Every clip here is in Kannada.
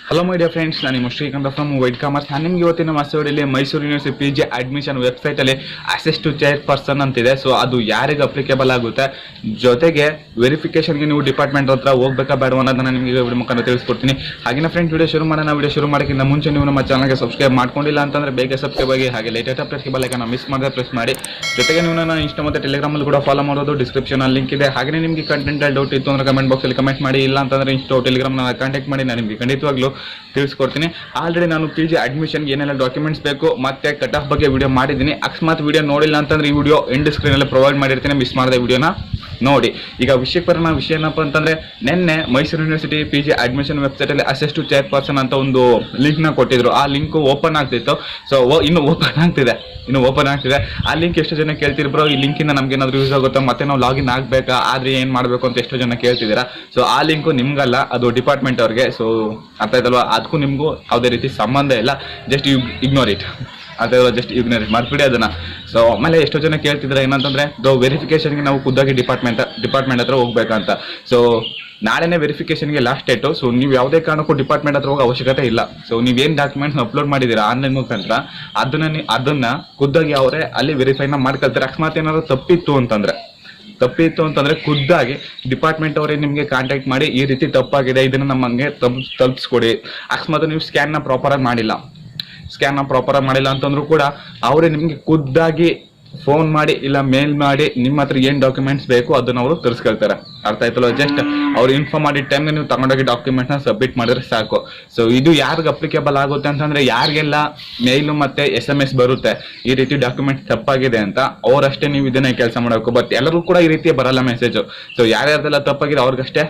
ಹಲೋ ಮೈ ಡಿಯರ್ ಫ್ರೆಂಡ್ಸ್, ನಾನು ನಿಮ್ಮ ಶ್ರೀಕಾಂತ್ ಫ್ರಮ್ ವೈಟ್ ಕಾಮರ್ಸ್. ನಾನು ನಿಮ್ಗೆ ಇವತ್ತಿನ ಮೈಸೂರಲ್ಲಿ ಮೈಸೂರು ಯೂನಿವರ್ಸಿಟಿ PG ಅಡ್ಮಿಷನ್ ವೆಬ್ಸೈಟಲ್ಲಿ ಅಸೆಸ್ ಟು ಚೇರ್ಪರ್ಸನ್ ಅಂತಿದೆ. ಸೊ ಅದು ಯಾರಿಗೆ ಅಪ್ಲಿಕೇಬಲ್ ಆಗುತ್ತೆ, ಜೊತೆಗೆ ವೆರಿಫಿಕೇಷನ್ಗೆ ನೀವು ಡಿಪಾರ್ಟ್ಮೆಂಟ್ ಹತ್ರ ಹೋಗ್ಬೇಕಾ ಬೇಡ ಅನ್ನೋದನ್ನ ನಿಮಗೆ ವಿಡಿಯೋ ಮುಖಾಂತರ ತಿಳಿಸ್ಕೊಡ್ತೀನಿ. ಹಾಗೆ ಫ್ರೆಂಡ್ಸ್, ವಿಡಿಯೋ ಶುರು ಮಾಡೋಣ. ವಿಡಿಯೋ ಶುರು ಮಾಡೋಕ್ಕಿಂತ ಮುಂಚೆ ನೀವು ನಮ್ಮ ಚಾನಲ್ಗೆ ಸಬ್ಸ್ಕ್ರೈಬ್ ಮಾಡ್ಕೊಂಡಿಲ್ಲ ಅಂತಂದರೆ ಬೇಗ ಸಬ್ಸ್ಕ್ರೈಬ್ ಆಗಿ, ಹಾಗೆ ಲೇಟೆಸ್ಟ್ ಅಪ್ಡೇಟ್ಗೆ ಬೆಲ್ಲೈಕನ್ನ ಮಿಸ್ ಮಾಡದೆ ಪ್ರೆಸ್ ಮಾಡಿ. ಜೊತೆಗೆ ನೀವು ನನ್ನ ಇನ್ಸ್ಟಾ ಮತ್ತು ಟೆಲಿಗ್ರಾಮಲ್ಲಿ ಕೂಡ ಫಾಲೋ ಮಾಡೋದು, ಡಿಸ್ಕ್ರಿಪ್ಷನಲ್ಲಿ ಲಿಂಕ್ ಇದೆ. ಹಾಗೆ ನಿಮಗೆ ಕಂಟೆಂಟಲ್ಲಿ ಡೌಟ್ ಇತ್ತು ಅಂದರೆ ಕಮೆಂಟ್ ಬಾಕ್ಸಲ್ಲಿ ಕಮೆಂಟ್ ಮಾಡಿ, ಇಲ್ಲ ಅಂತಂದರೆ ಇನ್ಸ್ಟಾ ಟೆಲಿಗ್ರಾಮ್ನ ಕಾಂಟ್ಯಾಕ್ಟ್ ಮಾಡಿ, ನಾನು ನಿಮಗೆ ಖಂಡಿತವಾಗ್ಲೂ ತಿಳಿಸ್ಕೊಡ್ತೀನಿ. ಆಲ್ರೆಡಿ ನಾನು PG ಅಡ್ಮಿಷನ್ಗೆ ಏನೆಲ್ಲ ಡಾಕ್ಯುಮೆಂಟ್ಸ್ ಬೇಕು ಮತ್ತೆ ಕಟ್ ಆಫ್ ಬಗ್ಗೆ ವಿಡಿಯೋ ಮಾಡಿದ್ದೀನಿ. ಅಕಸ್ಮಾತ್ ವಿಡಿಯೋ ನೋಡಿಲ್ಲ ಅಂತಂದ್ರೆ ಈ ವಿಡಿಯೋ ಎಂಡ್ ಸ್ಕ್ರೀನಲ್ಲಿ ಪ್ರೊವೈಡ್ ಮಾಡಿರ್ತೀನಿ, ಮಿಸ್ ಮಾಡದೆ ವಿಡಿಯೋನ ನೋಡಿ. ಈಗ ವಿಷಯಕ್ಕೆ ಬರೋಣ. ವಿಷಯ ಏನಪ್ಪ ಅಂತಂದ್ರೆ, ನಿನ್ನೆ ಮೈಸೂರು ಯೂನಿವರ್ಸಿಟಿ PG ಅಡ್ಮಿಷನ್ ವೆಬ್ಸೈಟಲ್ಲಿ ಅಸೆಸ್ ಟು ಚೇರ್ಪರ್ಸನ್ ಅಂತ ಒಂದು ಲಿಂಕ್ನ ಕೊಟ್ಟಿದ್ರು. ಆ ಲಿಂಕ್ ಓಪನ್ ಆಗ್ತಿತ್ತು. ಸೊ ಇನ್ನು ಓಪನ್ ಆಗ್ತಿದೆ. ಆ ಲಿಂಕ್ ಎಷ್ಟು ಜನ ಕೇಳ್ತಿರ್ಬ್ರೋ, ಈ ಲಿಂಕಿಂದ ನಮ್ಗೆ ಏನಾದ್ರು ಯೂಸ್ ಆಗುತ್ತಾ, ಮತ್ತೆ ನಾವು ಲಾಗಿನ್ ಆಗಬೇಕಾ, ಆದ್ರೆ ಏನು ಮಾಡಬೇಕು ಅಂತ ಎಷ್ಟೋ ಜನ ಕೇಳ್ತಿದ್ದೀರಾ. ಸೊ ಆ ಲಿಂಕು ನಿಮ್ಗಲ್ಲ, ಅದು ಡಿಪಾರ್ಟ್ಮೆಂಟ್ ಅವ್ರಿಗೆ. ಸೊ ಅರ್ಥ ಆಯ್ತಲ್ವಾ, ಅದಕ್ಕೂ ನಿಮಗೂ ಯಾವುದೇ ರೀತಿ ಸಂಬಂಧ ಇಲ್ಲ. ಜಸ್ಟ್ ಇಗ್ನೋರ್ ಇಟ್, ಮಾಡ್ಬಿಡಿ ಅದನ್ನ. ಸೊ ಆಮೇಲೆ ಎಷ್ಟೋ ಜನ ಕೇಳ್ತಿದ್ರೆ ಏನಂತಂದ್ರೆ, ವೆರಿಫಿಕೇಶನ್ಗೆ ನಾವು ಖುದ್ದಾಗಿ ಡಿಪಾರ್ಟ್ಮೆಂಟ್ ಹತ್ರ ಹೋಗ್ಬೇಕಂತ. ಸೊ ನಾಳೆನೇ ವೆರಿಫಿಕೇಶನ್ಗೆ ಲಾಸ್ಟ್ ಡೇಟು. ಸೊ ನೀವು ಯಾವುದೇ ಕಾರಣಕ್ಕೂ ಡಿಪಾರ್ಟ್ಮೆಂಟ್ ಹತ್ರ ಹೋಗೋ ಅವಶ್ಯಕತೆ ಇಲ್ಲ. ಸೊ ನೀವೇನು ಡಾಕ್ಯುಮೆಂಟ್ಸ್ ಅಪ್ಲೋಡ್ ಮಾಡಿದ್ದೀರಾ ಆನ್ಲೈನ್ ಮುಖಾಂತರ, ಅದನ್ನ ಖುದ್ದಾಗಿ ಅವರೇ ಅಲ್ಲಿ ವೆರಿಫೈನ ಮಾಡ್ಕೊಳ್ತಾರೆ. ಅಕಸ್ಮಾತ್ ಏನಾದ್ರು ತಪ್ಪಿತ್ತು ಅಂತಂದ್ರೆ ಖುದ್ದಾಗಿ ಡಿಪಾರ್ಟ್ಮೆಂಟ್ ಅವರೇ ನಿಮಗೆ ಕಾಂಟ್ಯಾಕ್ಟ್ ಮಾಡಿ, ಈ ರೀತಿ ತಪ್ಪಾಗಿದೆ, ಇದನ್ನ ನಮಗೆ ತಲುಪಿಸ್ಕೊಡಿ. ಅಕಸ್ಮಾತ್ ನೀವು ಸ್ಕ್ಯಾನ್ನ ಪ್ರಾಪರಾಗಿ ಮಾಡಿಲ್ಲ ಅಂತಂದ್ರೂ ಕೂಡ ಅವರೇ ನಿಮಗೆ ಖುದ್ದಾಗಿ ಫೋನ್ ಮಾಡಿ ಇಲ್ಲ ಮೇಲ್ ಮಾಡಿ ನಿಮ್ಮ ಹತ್ರ ಏನು ಡಾಕ್ಯುಮೆಂಟ್ಸ್ ಬೇಕು ಅದನ್ನ ಅವರು ತರಿಸ್ಕೊಳ್ತಾರೆ. ಅರ್ಥ ಆಯ್ತಲ್ಲ. ಜಸ್ಟ್ ಅವ್ರು ಇನ್ಫಾರ್ಮ್ ಮಾಡಿದ ಟೈಮ್ಗೆ ನೀವು ತಗೊಂಡೋಗಿ ಡಾಕ್ಯುಮೆಂಟ್ನ ಸಬ್ಮಿಟ್ ಮಾಡಿದ್ರೆ ಸಾಕು. ಸೊ ಇದು ಯಾರಿಗೆ ಅಪ್ಲಿಕೇಬಲ್ ಆಗುತ್ತೆ ಅಂತಂದ್ರೆ, ಯಾರಿಗೆಲ್ಲ ಮೇಲ್ ಮತ್ತೆ SMS ಬರುತ್ತೆ ಈ ರೀತಿ ಡಾಕ್ಯುಮೆಂಟ್ ತಪ್ಪಾಗಿದೆ ಅಂತ, ಅವರಷ್ಟೇ ನೀವು ಇದನ್ನೇ ಕೆಲಸ ಮಾಡಬೇಕು. ಬಟ್ ಎಲ್ಲರಿಗೂ ಕೂಡ ಈ ರೀತಿ ಬರಲ್ಲ ಮೆಸೇಜು. ಸೊ ಯಾರ್ಯಾರ್ದೆಲ್ಲ ತಪ್ಪಾಗಿದೆ ಅವ್ರಿಗಷ್ಟೇ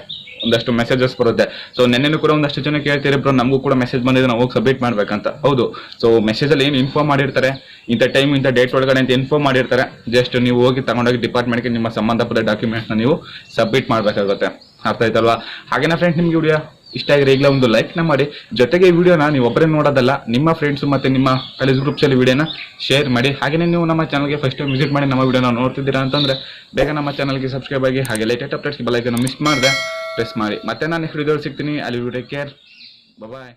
ಒಂದಷ್ಟು ಮೆಸೇಜಸ್ ಬರುತ್ತೆ. ಸೊ ನೆನ್ನೆನೂ ಕೂಡ ಒಂದಷ್ಟು ಜನ ಕೇಳ್ತೀರಿ, ಬ್ರೋ ನಮಗೂ ಕೂಡ ಮೆಸೇಜ್ ಬಂದಿದೆ, ನಾವು ಹೋಗಿ ಸಬ್ಮಿಟ್ ಮಾಡ್ಬೇಕಂತ. ಹೌದು. ಸೊ ಮೆಸೇಜಲ್ಲಿ ಏನು ಇನ್ಫಾರ್ಮ್ ಮಾಡಿರ್ತಾರೆ, ಇಂಥ ಟೈಮ್ ಇಂಥ ಡೇಟ್ ಒಳಗಡೆ ಅಂತ ಇನ್ಫಾರ್ಮ್ ಮಾಡಿರ್ತಾರೆ. ಜಸ್ಟ್ ನೀವು ಹೋಗಿ ತಗೊಂಡೋಗಿ ಡಿಪಾರ್ಟ್ಮೆಂಟ್ಗೆ ನಿಮ್ಮ ಸಂಬಂಧಪಟ್ಟ ಡಾಕ್ಯುಮೆಂಟ್ಸ್ನ ನೀವು ಸಬ್ಮಿಟ್ ಮಾಡಬೇಕಾಗುತ್ತೆ. ಅರ್ಥ ಆಯ್ತಲ್ವಾ. ಹಾಗೇನಾ ಫ್ರೆಂಡ್ಸ್, ನಿಮ್ಗೆ ವಿಡಿಯೋ ಇಷ್ಟ ಆಗಿದ್ರೆ ಈಗಲೇ ಒಂದು ಲೈಕ್ನ ಮಾಡಿ. ಜೊತೆಗೆ ಈ ವಿಡಿಯೋನ ನೀವು ಒಬ್ಬರೇ ನೋಡೋದಲ್ಲ, ನಿಮ್ಮ ಫ್ರೆಂಡ್ಸು ಮತ್ತು ನಿಮ್ಮ ಕಾಲೇಜ್ ಗ್ರೂಪ್ಸಲ್ಲಿ ವಿಡಿಯೋನ ಶೇರ್ ಮಾಡಿ. ಹಾಗೆಯೇ ನೀವು ನಮ್ಮ ಚಾನಲ್ಗೆ ಫಸ್ಟ್ ಟೈಮ್ ವಿಸಿಟ್ ಮಾಡಿ ನಮ್ಮ ವಿಡಿಯೋನ ನೋಡ್ತಿದ್ದೀರಾ ಅಂತಂದರೆ ಬೇಗ ನಮ್ಮ ಚಾನಲ್ಗೆ ಸಬ್ಸ್ಕ್ರೈಬ್ ಆಗಿ, ಹಾಗೆ ಲೇಟೆಸ್ಟ್ ಅಪ್ಡೇಟ್ಸ್ಗೆ ಬೆಲ್ಲೈಕನ್ನ ಮಿಸ್ ಮಾಡಿದೆ ಪ್ರೆಸ್ ಮಾಡಿ. ಮತ್ತೆ ನಾನು ನೆಕ್ಸ್ಟ್ ವಿಡಿಯೋದಲ್ಲಿ ಸಿಗ್ತೀನಿ. ಅಲ್ಲಿ ಟೇಕ್ ಕೇರ್, ಬಾಯ್.